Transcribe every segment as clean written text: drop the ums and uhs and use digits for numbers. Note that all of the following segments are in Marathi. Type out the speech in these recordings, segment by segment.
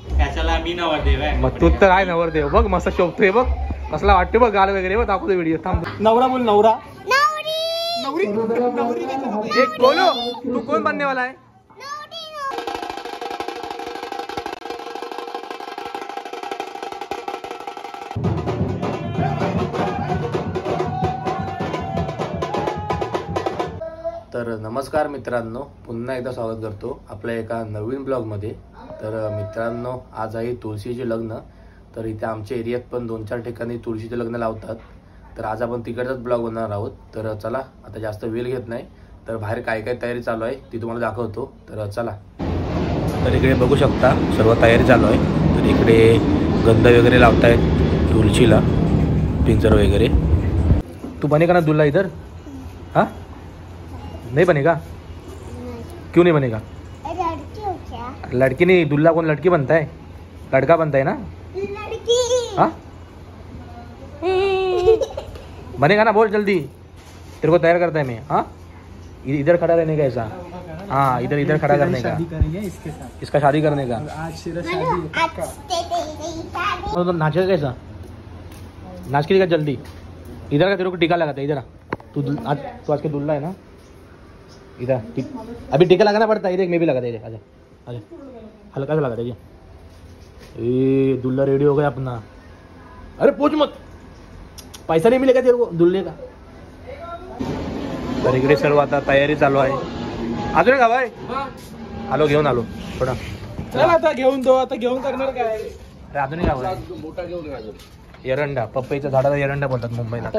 त्याच्याला मी नवरदेव आहे. मग तू तर काय नवरदेव बघ मस्त शोभतोय बघ कसला वाटते बघ गाल वगैरे बघ दाखवतो व्हिडिओ थांब. नवरा बोल नवरा. नवरी एक बोलो तू कोण बनने वाला है. तर नमस्कार मित्रांनो, पुन्हा एकदा स्वागत करतो आपल्या एका नवीन ब्लॉगमध्ये. तर मित्रांनो, आज आहे तुळशीचे लग्न. तर इथे आमच्या एरियात पण 2-4 ठिकाणी तुळशीचे लग्न लावतात. तर आज आपण तिकडचाच ब्लॉग बनवणार आहोत. तर चला, आता जास्त वेळ घेत नाही, तर बाहेर काय काय तयारी चालू आहे ती तुम्हाला दाखवतो. तर चला. तर इकडे बघू शकता सर्व तयारी चालू आहे. तर इकडे गंध वगैरे लावतायत तुळशीला, पिंजर वगैरे. तू बनेगा ना दुल्हा इधर? हाँ, नहीं बनेगा? क्यों नहीं बनेगा? लड़की नहीं, दुल्हा कौन लड़की बनता है, लड़का बनता है ना. हाँ बनेगा ना, बोल जल्दी, तेरे को तैयार करता है मैं. हाँ इधर खड़ा रहने का ऐसा. हाँ इधर खड़ा करने का. इसके साथ इसका शादी करने का. तो नाचेगा कैसा, नाच के जल्दी. इधर का तेरे को टीका लगाता है. इधर तू आज के दुल्हा है ना. इधर अभी टीका लगाना पड़ता है. इधर मैं भी लगा दे. आजा आजा, हल्का सा लगा दे. ये दुल्हा रेडी हो गया अपना. अरे पूछ मत, पैसा नहीं मिलेगा तेरे को दुल्हे का. तर इकडे सर्व आता तयारी चालू आहे. अजून का भाई आलो, घेऊन आलो थोडा. आता घेऊन दो, आता घेऊन करणार काय. अरे अजून का भाई, मोठा घेऊन. एरंडा, पपईच्या झाडाला एरंडा बोलतात मुंबईला.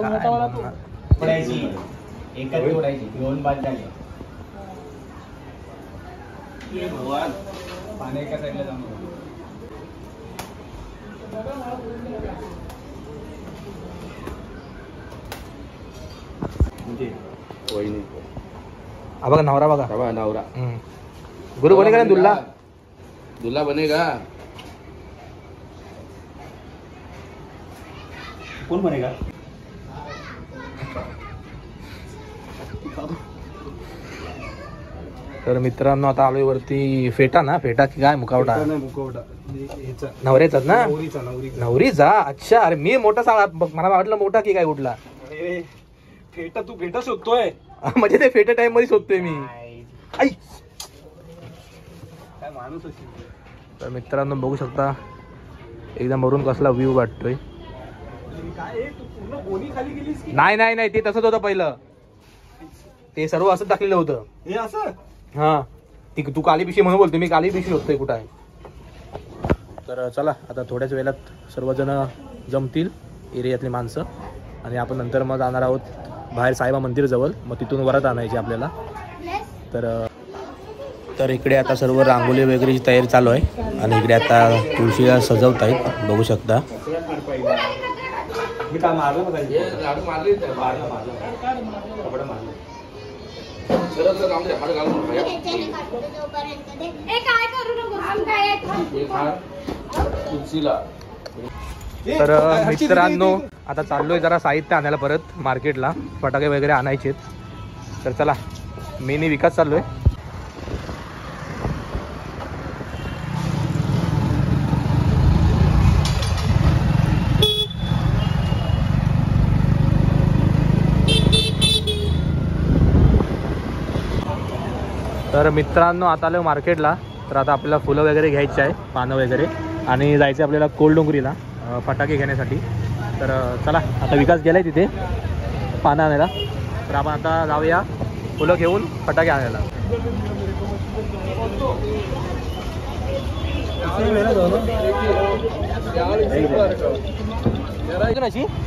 पाण्याच्या साईडला जाऊन बघा नवरा, बघा नवरा. गुरु बनेगा ना दुल्हा. दुल्हा बनेगा. कौन बनेगा? तर मित्रांनो, आता आलोय वरती. फेटा ना, फेटा की काय, मुखवटा? नवऱ्याचाच ना, नवरीचा. अच्छा, अरे मी मोठा सांगा, मला वाटलं मोठा की काय कुठला. फेटा, तू फेटा शोधतोय म्हणजे ते फेटा टाइम मध्ये शोधतोय मी. आई काय माणूस. तर मित्रांनो बघू शकता एकदम वरून कसला व्ह्यू वाटतोय. नाही नाही नाही, ते तसंच होतं पहिलं. ते सर्व असंच टाकलेलं होतं हे असं. हा तू काली पिशी म्हणून बोलते, मी काली पिशी होतोय कुठं आहे. तर चला, आता थोड्याच वेळात सर्वजण जमतील एरियातली माणसं, आणि आपण नंतर मग जाणार आहोत बाहेर साईबा मंदिर जवळ. मग तिथून वरात आणायची आपल्याला. तर इकडे आता सर्व रांगोली वगैरेची तयारी चालू आहे, आणि इकडे आता तुळशीला सजवत आहेत बघू शकता. तर मित्रांनो, आता चाललोय जरा साहित्य आणायला परत मार्केटला. फटाके वगैरे आणायचे. तर चला, मिनी विकास चाललोय. तर मित्रांनो, आता आलो मार्केटला. तर आता आपल्याला फुलं वगैरे घ्यायची आहे, पानं वगैरे, आणि जायचं आपल्याला कोलडोंगरीला फटाके घेण्यासाठी. तर चला, आता विकास गेलाय तिथे पानं आणायला. तर आपण आता जाऊया फुलं घेऊन फटाके आणायला.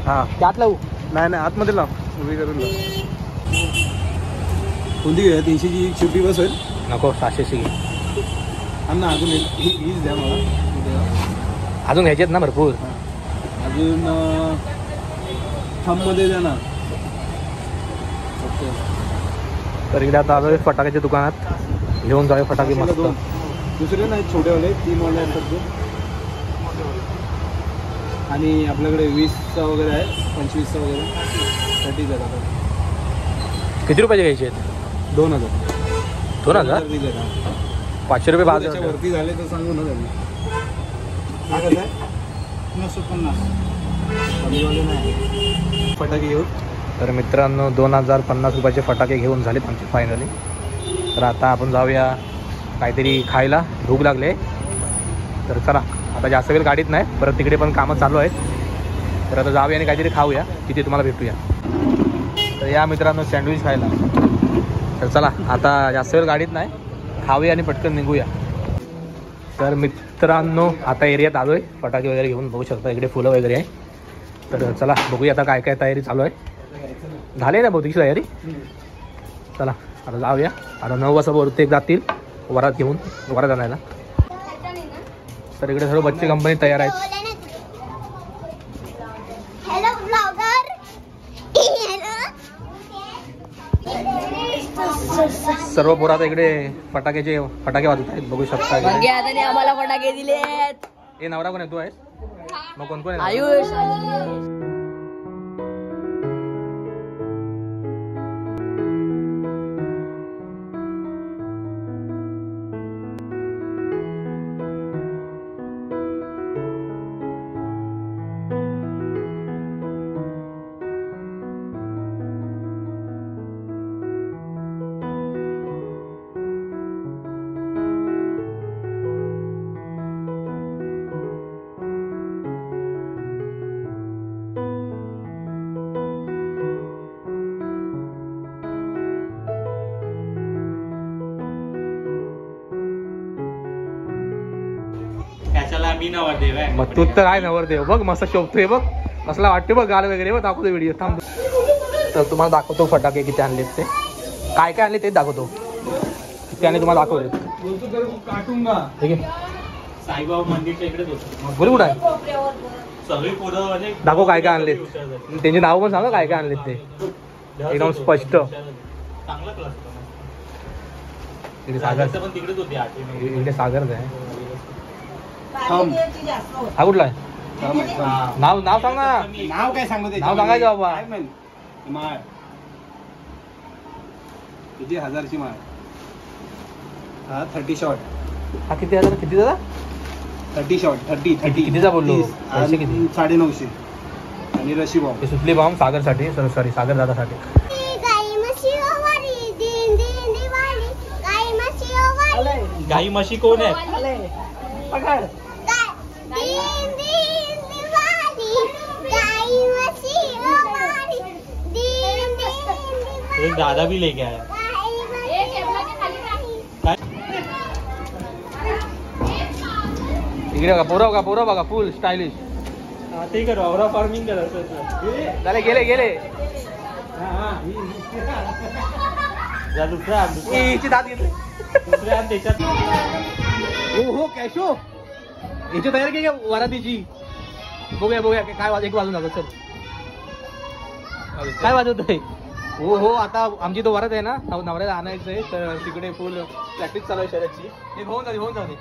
हां त्यात लावू. नाही नाही, आतमध्ये लाव, उभी करून लाव. कोणती घ्या? 300ची छोटी बस होईल. नको, 700ची घे. ना अजून हीच द्या मला. अजून घ्यायचे आहेत ना भरपूर. अजून थंबमध्ये द्या ना. तर इकडे आता आलोय फटाक्याच्या दुकानात, घेऊन जाऊया फटाके मस्त. दुसरे नाही, छोटेवाले 3 वाले आहेत. आणि आपल्याकडे 20चा वगैरे आहे, 25चा वगैरे. 30 आहे. किती रुपयाचे घ्यायचे आहेत? 2000. 2000 500 रुपये बाजार वरती झाले तर सांगू ना त्यांनी. फटाके घेऊन तर मित्रांनो 2050 रुपयाचे फटाके घेऊन झालेत आमचे फायनली. तर आता आपण जाऊया काहीतरी खायला, भूक लागले. तर चला आता जास्त वेळ गाडीत नाही, परत तिकडे पण कामं चालू आहेत. तर आता जाऊया आणि काहीतरी खाऊया, तिथे तुम्हाला भेटूया. तर या मित्रांनो सँडविच खायला. तर चला आता जास्त वेळ गाडीत नाही, खाऊया आणि पटकन निघूया. तर मित्रांनो आता एरियात आलो आहे फटाके वगैरे घेऊन. बघू शकता इकडे फुलं वगैरे आहे. तर चला बघूया आता काय काय तयारी चालू आहे. झाली ना बहुतेक तयारी. चला आता जाऊया. आता 9 वाजता बहुतेक जातील वरात घेऊन, वरात आणायला. तर इकडे सर्व बच्चे कंपनी तयार आहेत. सर्व पोरं इकडे फटाके वाजत आहेत. बघू शकता आम्हाला फटाके दिलेत. हे नवरा कोण आहे? तू आहेस? मग कोण कोण आहे? आयुष. मग तू तर काय नवरदेव बघ, मस्त शोभतोय बघ, कसला वाटते बघ, गाल वगैरे बघ. दाखवतो व्हिडिओ थांब. तर तुम्हाला दाखवतो फटाके किती आणलेत ते, काय काय आणले तेच दाखवतो. किती आणले तुम्हाला दाखवले. ठीक आहे. साईबाबा मंदिरच्या इकडेच होतं. बोल कुठं आहे सगळी पोरं म्हणजे दाखव काय काय आणलेत. त्यांची नाव पण सांगा काय काय आणलेत ते एकदम स्पष्ट. चांगला क्लास होता. इकडे सागर पण तिकडेच होती. इकडे सागरच आहे. हा कुठला आहे? नाव नाव सांग ना. नाव काय सांगू ते? नाव सांगायचं बाबा. माळ किती हजारची माळ. हा 30 शॉट. हा किती हजार? किती दादा? 30 शॉट. 30 कितीचा बोललो? पैसे किती? 950. आणि रशी बॉम्ब. सुटली बॉम्ब सागरसाठी. सॉरी सागर दादासाठी. गाई म्हशी कोण आहे? दादा भी लेके आया. इकडे बघा पोरं बघा फुल स्टायलिश. ते कर वावरा फार्मिंग कर. झाले गेले दुसऱ्या हिची दात घेतली. त्याच्यात हो कॅशो याची तयारी केली वरातीची. बघूया काय एक वाजून दाखव. चल काय वाजवत आहे? हो आता आमची तो वरात आहे ना, नवऱ्याला आणायचं आहे. तर तिकडे फुल प्रॅक्टिस चालू आहे शर्यतची. हे होऊन जाते.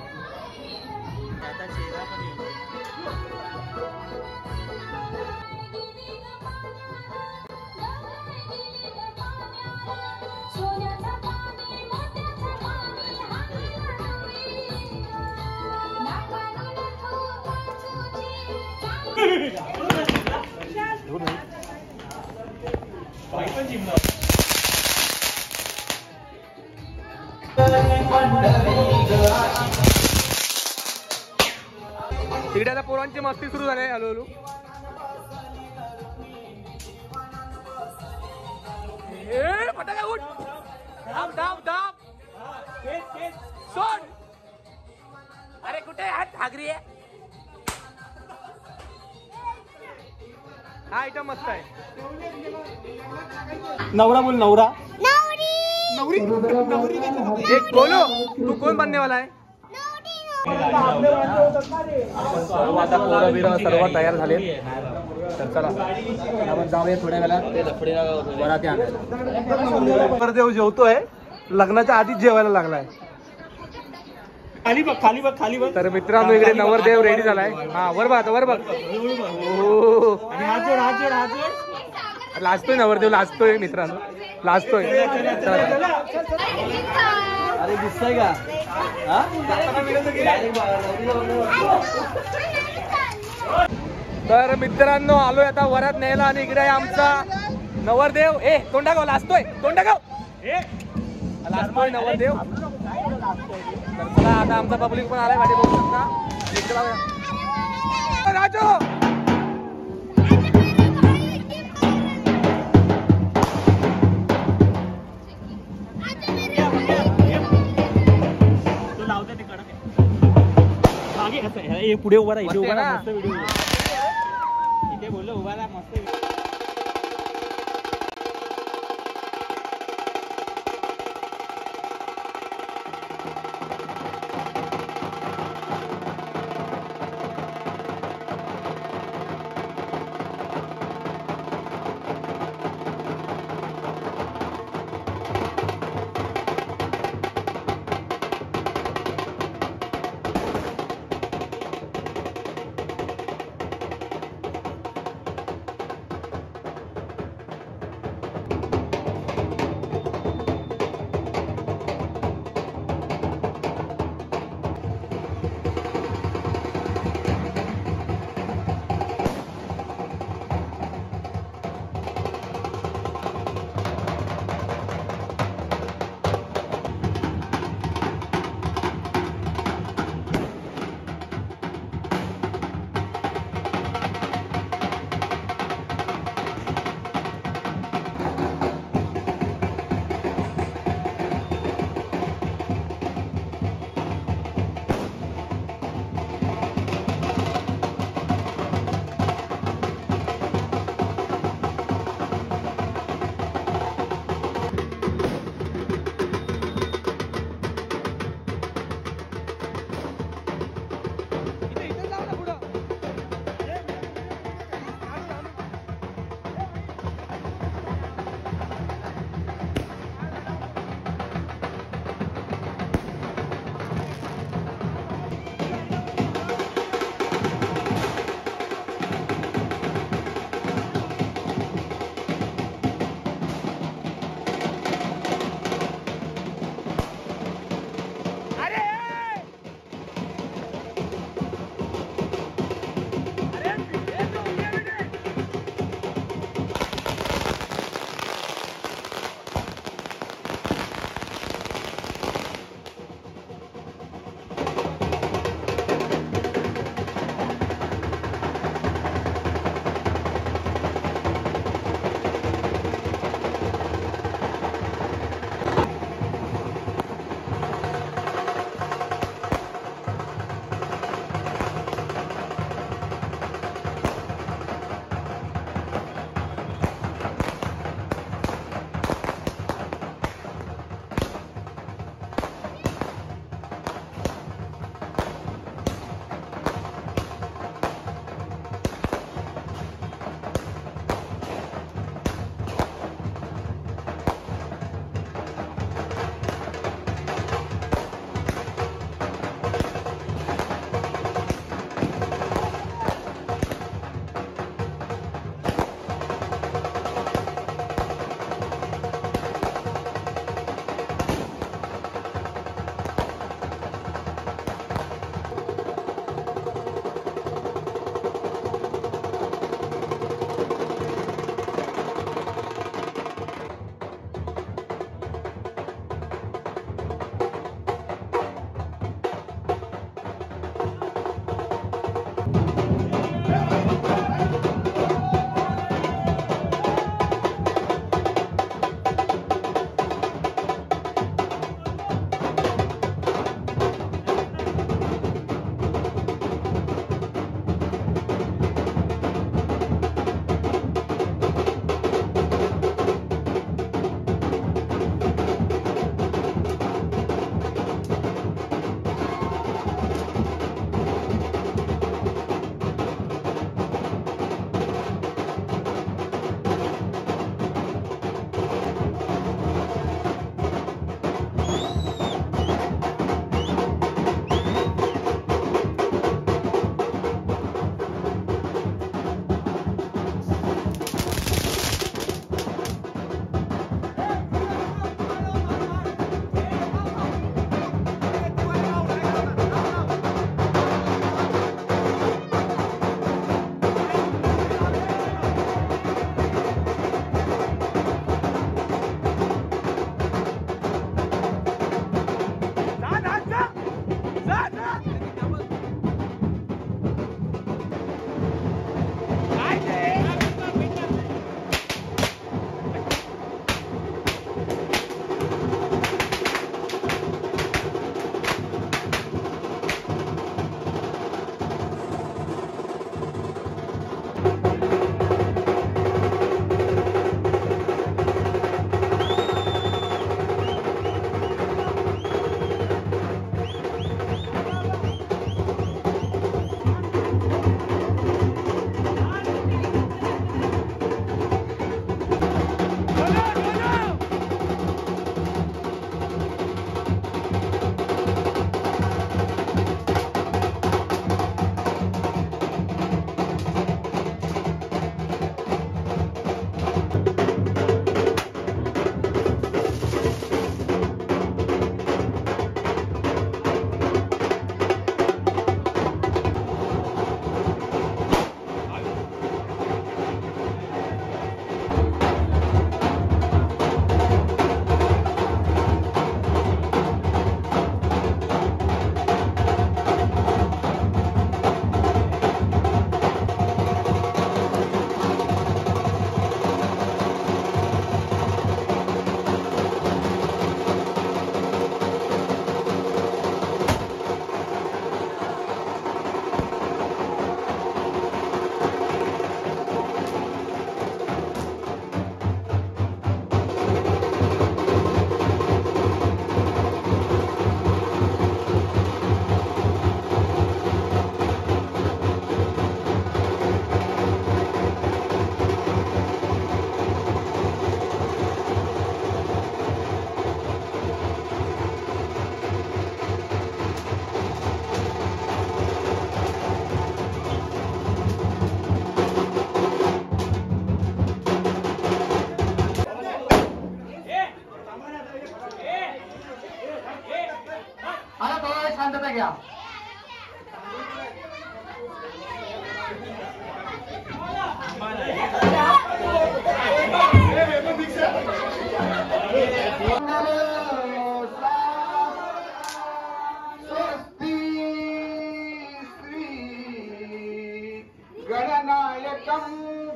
तिकडे आता पोरांची मस्ती सुरू झाली. हळूहळू फटाका उठ. धाम सोड. अरे कुठे हात ठाकरी आहे. हा आयटम मस्त आहे. नवरा बोल. नवरा नवरी एक बोलो. तू कोण बनने वाला आहे? सर्व तयार झाले. तर चला आपण जाऊया थोड्या वेळात ते लफडे वराती आणायला. नवरदेव जेवतोय, लग्नाच्या आधीच जेवायला लागलाय. खाली बघ. तर मित्रांनो इकडे नवरदेव रेडी झालाय. हा वर बघ. हात जोड. लाजतोय नवरदेव, लाजतोय मित्रांनो. लाजतोय. चला. अरे दिसतंय का तर मित्रांनो आलोय आता वरात न्यायला आणि इकडे आहे आमचा नवरदेव. तोंडागाव लाजतोय. तोंडागाव लाजतोय नवरदेव. तर चला आता आमचा पब्लिक पण आलाय गाडी बघू शकता. इकडे बघा. राजू पुढे उभा राहा. मस्त आहे ना? मस्त व्हिडिओ इथे बोललो उभा राहा मस्त.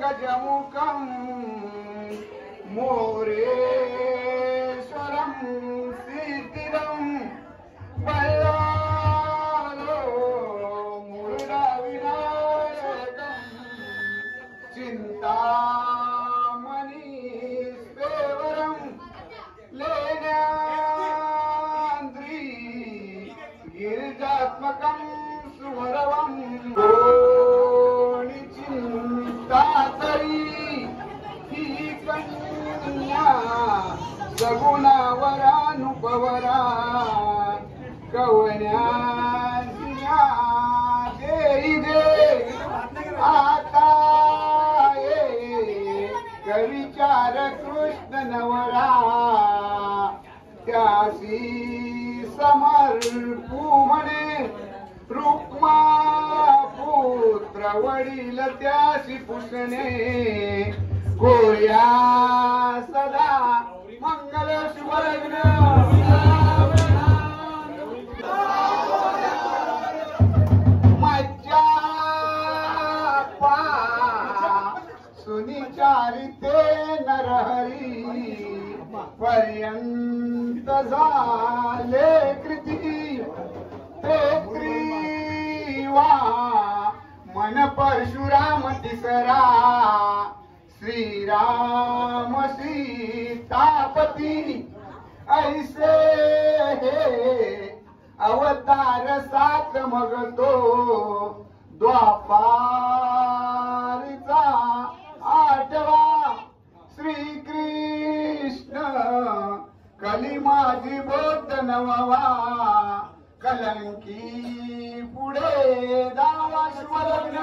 गजमुखं मोरेश्वरं सिद्धिदं बल्लालो मुरुडविनायकं चिन्तामणिसेवरं लेण्याद्रि गिरिजात्मकं सुमरवं कोणी चिंता करी ही कन्या सगुणावरानुपवरा कवन्या देई दे आता ये कविचार कृष्ण नवरा त्यासी समर्पू म्हणे रुक्मा पुत्र वडील त्यासी पुसणे गोया सदा मंगल शुभलग्न मज्जा पा सुनिचारिते नरहरी पर्यंत झाले कृती ते क्रीवा मन परशुराम तिसरा श्रीराम सीतापती ऐसे हे अवतार सात मग तो द्वापारीचा आठवा श्रीकृष्ण कली माझी बोध नववा कलंकी पुढे दावा शुभलग्न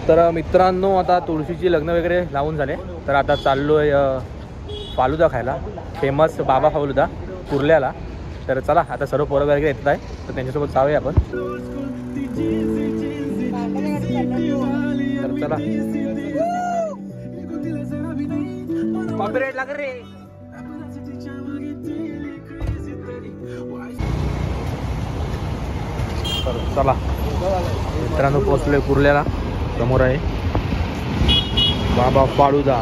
तर मित्रांनो आता तुळशीची लग्न वगैरे लावून झाले, तर आता चाललोय फालुदा खायला, फेमस बाबा फालुदा कुर्ल्याला. तर चला आता सर्व पोरं वगैरे येत आहे, तर त्यांच्यासोबत जाऊया आपण. तर चला कॉपीराइट लाग रे. तर चला मित्रांनो पोहोचलोय कुर्ल्याला. समोर आहे बाबा फालुदा,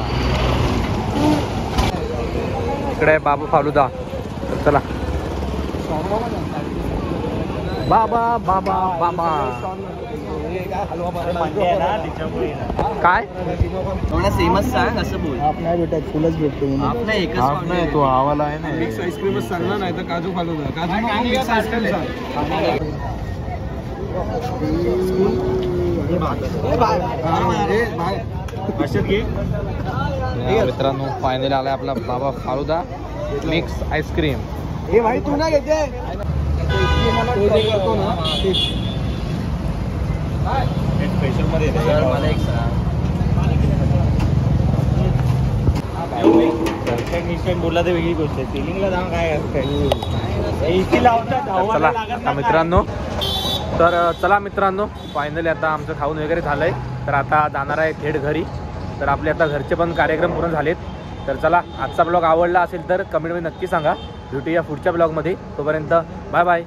इकडे आहे बाबा फालुदा. तर चला बाबा बाबा बाबा काय थोडा फेमस सांग असं बोल. नाही भेटत, फुलच भेटतो. आपला एकच नाही तो आवाला आहे ना, मिक्स आईस्क्रीमच सांग ना, नाही तर काजू फालुदा. काजू मिक्स आईस्क्रीम सांग. मित्रांनो फायनली आलाय आपला बाबा फालुदा मिक्स आईस्क्रीम. हे भाई तू ना घेते स्पेशल मध्ये मला एक सांग. बोलला तर वेगळी गोष्ट आहे. सिलिंगला जाऊन काय चला आता मित्रांनो, तर चला मित्रांनो फायनली आता आमचं खाऊन वगैरे झालंय, तर आता जाणार आहे थेट घरी. तर आपले आता घरचे पण कार्यक्रम पूर्ण झालेत. तर चला आजचा ब्लॉग आवडला असेल तर कमेंटमध्ये नक्की सांगा. भेटूया पुढच्या ब्लॉगमध्ये. तोपर्यंत बाय बाय.